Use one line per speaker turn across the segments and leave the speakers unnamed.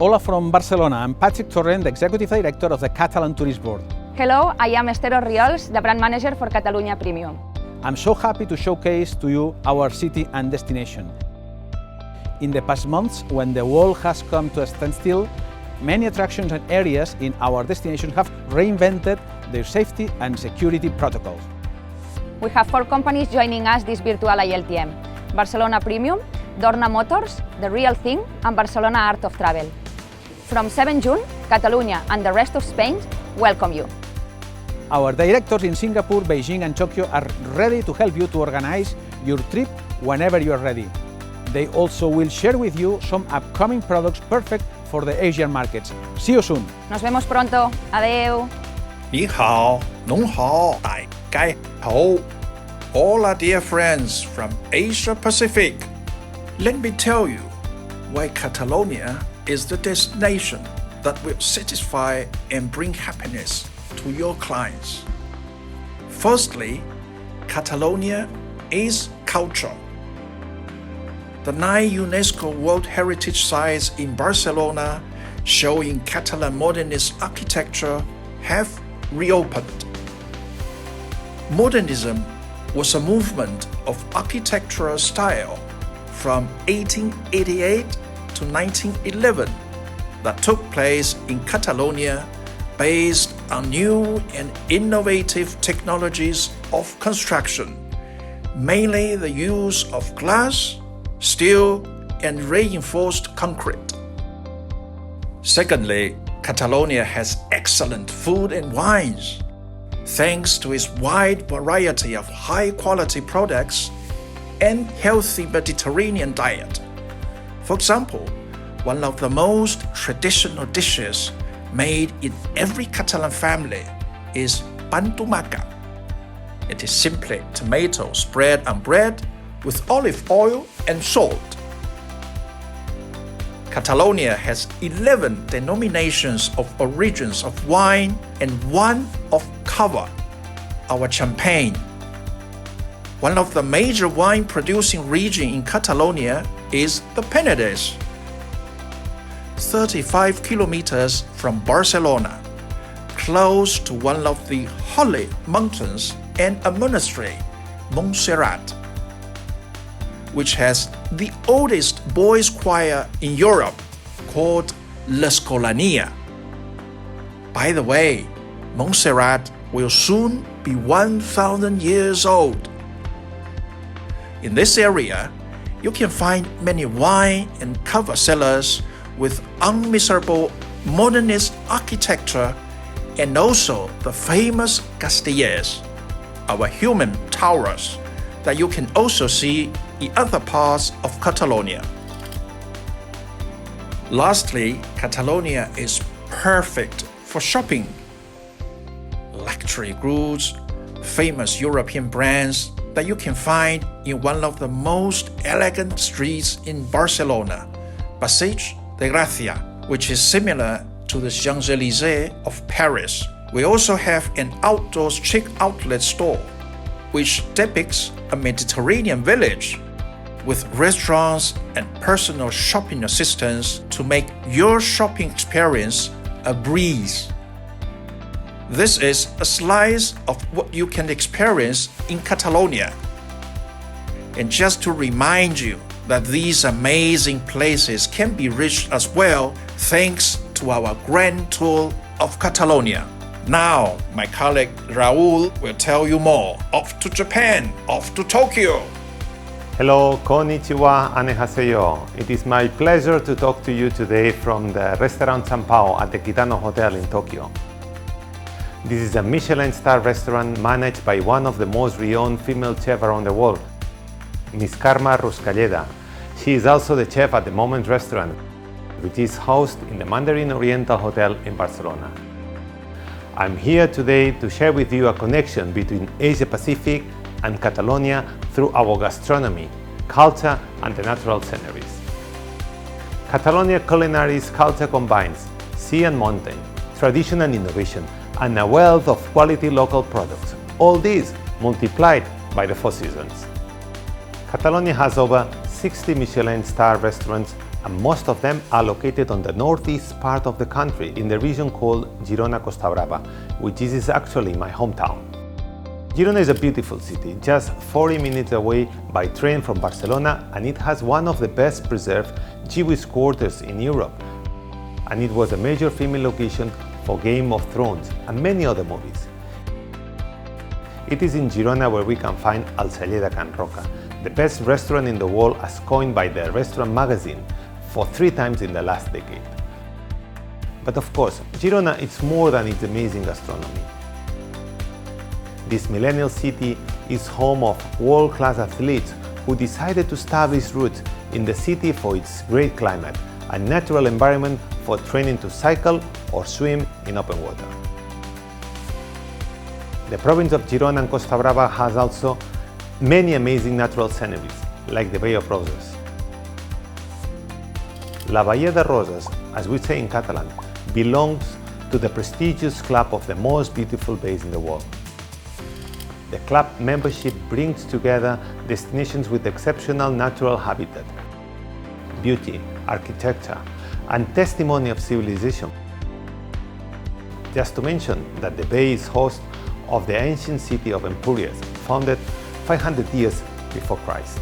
Hola from Barcelona. I'm Patrick Torrent, the Executive Director of the Catalan Tourist Board.
Hello, I am Esther Orriols, the Brand Manager for Catalonia Premium.
I'm so happy to showcase to you our city and destination. In the past months, when the world has come to a standstill, many attractions and areas in our destination have reinvented their safety and security protocols.
We have 4 companies joining us this virtual ILTM: Barcelona Premium, Dorna Motors, The Real Thing, and Barcelona Art of Travel. From 7 June, Catalonia and the rest of Spain welcome you.
Our directors in Singapore, Beijing and Tokyo are ready to help you to organize your trip whenever you are ready. They also will share with you some upcoming products perfect for the Asian markets. See you soon.
Nos vemos pronto. Adeu.
你好，侬好，大家好。All our dear friends from Asia Pacific, let me tell you why Catalonia is the destination that will satisfy and bring happiness to your clients. Firstly, Catalonia is culture. The 9 UNESCO World Heritage Sites in Barcelona showing Catalan modernist architecture have reopened. Modernism was a movement of architectural style from 1888 to 1911 that took place in Catalonia based on new and innovative technologies of construction, mainly the use of glass, steel, and reinforced concrete. Secondly, Catalonia has excellent food and wines, thanks to its wide variety of high-quality products and healthy Mediterranean diet. For example, one of the most traditional dishes made in every Catalan family is pan tumaca. It is simply tomato spread on bread with olive oil and salt. Catalonia has 11 denominations of origins of wine and 1 of cava, our champagne. One of the major wine-producing regions in Catalonia is the Penedès, 35 kilometers from Barcelona, close to one of the holy mountains and a monastery, Montserrat, which has the oldest boys' choir in Europe, called l'Escolania. By the way, Montserrat will soon be 1,000 years old. In this area, you can find many wine and cava cellars with unmissable modernist architecture and also the famous castilles, our human towers, that you can also see in other parts of Catalonia. Lastly, Catalonia is perfect for shopping. Luxury goods, famous European brands that you can find in one of the most elegant streets in Barcelona, Passeig de Gracia, which is similar to the Champs-Élysées of Paris. We also have an outdoor chic outlet store, which depicts a Mediterranean village with restaurants and personal shopping assistants to make your shopping experience a breeze. This is a slice of what you can experience in Catalonia. And just to remind you that these amazing places can be reached as well thanks to our grand tour of Catalonia. Now, my colleague Raul will tell you more. Off to Japan, off to Tokyo.
Hello, konnichiwa, annyeonghaseyo. It is my pleasure to talk to you today from the Restaurant San Pao at the Kitano Hotel in Tokyo. This is a Michelin star restaurant managed by one of the most renowned female chefs around the world, Miss Karma Ruscalleda. She is also the chef at the Moment restaurant, which is housed in the Mandarin Oriental Hotel in Barcelona. I'm here today to share with you a connection between Asia Pacific and Catalonia through our gastronomy, culture, and the natural sceneries. Catalonia culinary culture combines sea and mountain, tradition and innovation, and a wealth of quality local products. All this multiplied by the 4 seasons. Catalonia has over 60 Michelin star restaurants and most of them are located on the northeast part of the country in the region called Girona Costa Brava, which is actually my hometown. Girona is a beautiful city, just 40 minutes away by train from Barcelona, and it has one of the best preserved Jewish quarters in Europe. And it was a major filming location for Game of Thrones and many other movies. It is in Girona where we can find El Celler de Can Roca, the best restaurant in the world as coined by the Restaurant Magazine for 3 times in the last decade. But of course, Girona is more than its amazing gastronomy. This millennial city is home of world-class athletes who decided to establish roots in the city for its great climate and natural environment for training to cycle or swim in open water. The province of Girona and Costa Brava has also many amazing natural sceneries, like the Bay of Roses. La Bahía de Roses, as we say in Catalan, belongs to the prestigious club of the most beautiful bays in the world. The club membership brings together destinations with exceptional natural habitat, beauty, architecture, and testimony of civilization. Just to mention that the bay is host of the ancient city of Empúries, founded 500 years before Christ.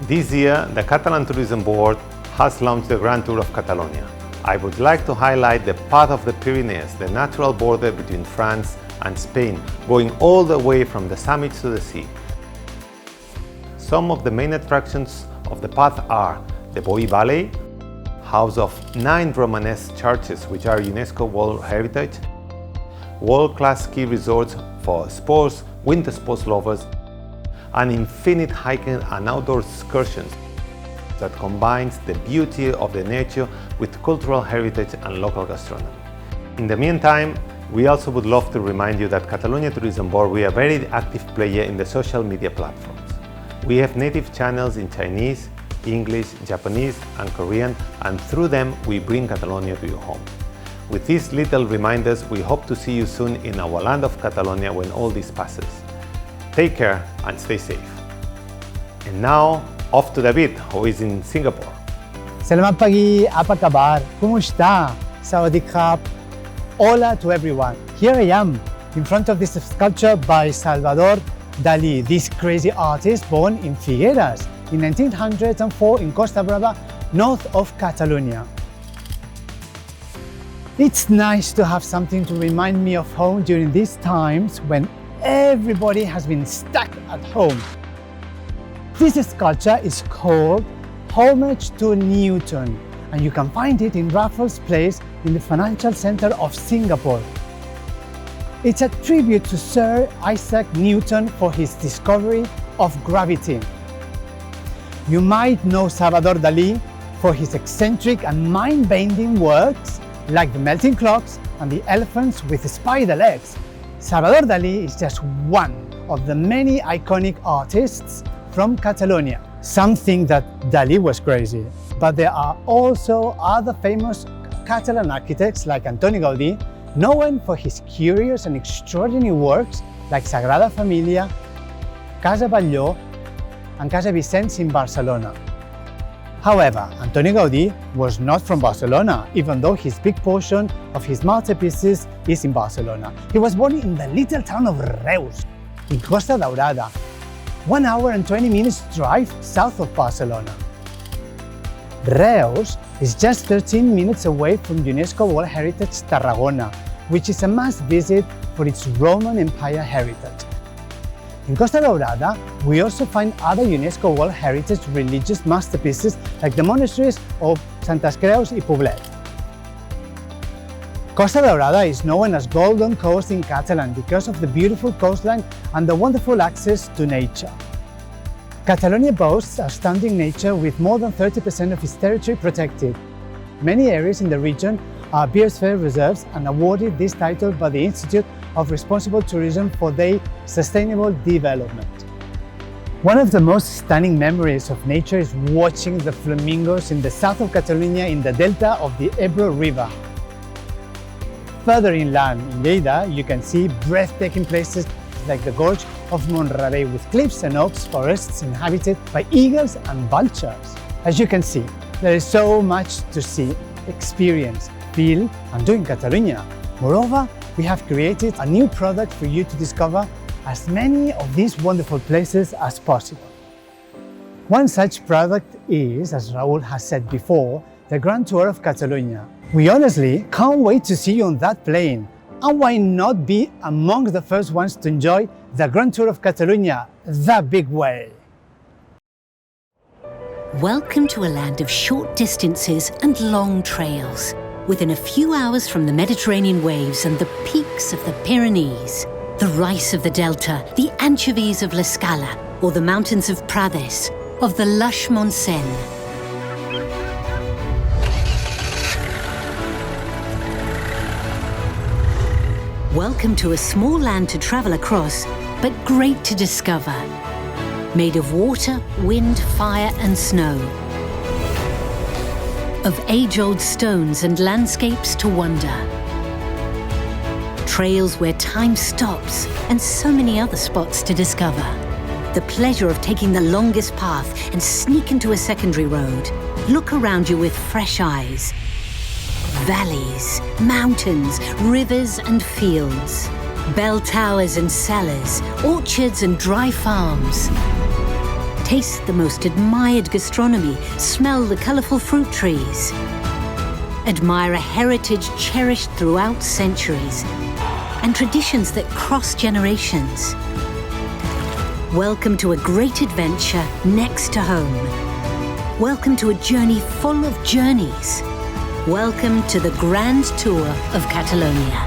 This year, the Catalan Tourism Board has launched the Grand Tour of Catalonia. I would like to highlight the path of the Pyrenees, the natural border between France and Spain, going all the way from the summits to the sea. Some of the main attractions of the path are the Boí Valley, house of 9 Romanesque churches which are UNESCO World Heritage, world-class ski resorts for sports, winter sports lovers, and infinite hiking and outdoor excursions that combines the beauty of the nature with cultural heritage and local gastronomy. In the meantime, we also would love to remind you that Catalonia Tourism Board, we are a very active player in the social media platforms. We have native channels in Chinese, English, Japanese, and Korean, and through them we bring Catalonia to your home. With these little reminders, we hope to see you soon in our land of Catalonia when all this passes. Take care and stay safe. And now, off to David, who is in Singapore.
Selamat pagi, apa kabar? Kumusta? Sawadee krap. Hola to everyone. Here I am, in front of this sculpture by Salvador Dalí, this crazy artist born in Figueras in 1904 in Costa Brava, north of Catalonia. It's nice to have something to remind me of home during these times when everybody has been stuck at home. This sculpture is called Homage to Newton, and you can find it in Raffles Place in the financial center of Singapore. It's a tribute to Sir Isaac Newton for his discovery of gravity. You might know Salvador Dalí for his eccentric and mind-bending works like the melting clocks and the elephants with spider legs. Salvador Dalí is just one of the many iconic artists from Catalonia. Some think that Dalí was crazy, but there are also other famous Catalan architects like Antoni Gaudí, known for his curious and extraordinary works like Sagrada Familia, Casa Batlló, and Casa Vicens in Barcelona. However, Antoni Gaudí was not from Barcelona, even though his big portion of his masterpieces is in Barcelona. He was born in the little town of Reus, in Costa Daurada, 1 hour and 20 minutes drive south of Barcelona. Reus is just 13 minutes away from UNESCO World Heritage Tarragona, which is a must visit for its Roman Empire heritage. In Costa Daurada, we also find other UNESCO World Heritage religious masterpieces like the monasteries of Santes Creus y Poblet. Costa Daurada is known as Golden Coast in Catalan because of the beautiful coastline and the wonderful access to nature. Catalonia boasts outstanding nature with more than 30% of its territory protected. Many areas in the region are biosphere reserves and awarded this title by the Institute of Responsible Tourism for their sustainable development. One of the most stunning memories of nature is watching the flamingos in the south of Catalonia in the delta of the Ebro River. Further inland in Lleida, you can see breathtaking places like the gorge of Montrarey with cliffs and oaks forests inhabited by eagles and vultures. As you can see, There is so much to see, experience, feel, and do in Catalonia. Moreover, we have created a new product for you to discover as many of these wonderful places as possible. One such product is, as Raúl has said before, the Grand Tour of Catalonia. We honestly can't wait to see you on that plane. And why not be among the first ones to enjoy the Grand Tour of Catalonia the big way?
Welcome to a land of short distances and long trails, within a few hours from the Mediterranean waves and the peaks of the Pyrenees, the rice of the Delta, the anchovies of La Scala, or the mountains of Prades, of the lush Montseny. Welcome to a small land to travel across, but great to discover. Made of water, wind, fire and snow. Of age-old stones and landscapes to wonder. Trails where time stops and so many other spots to discover. The pleasure of taking the longest path and sneak into a secondary road. Look around you with fresh eyes. Valleys, mountains, rivers and fields. Bell towers and cellars, orchards and dry farms. Taste the most admired gastronomy, smell the colourful fruit trees. Admire a heritage cherished throughout centuries and traditions that cross generations. Welcome to a great adventure next to home. Welcome to a journey full of journeys. Welcome to the Grand Tour of Catalonia.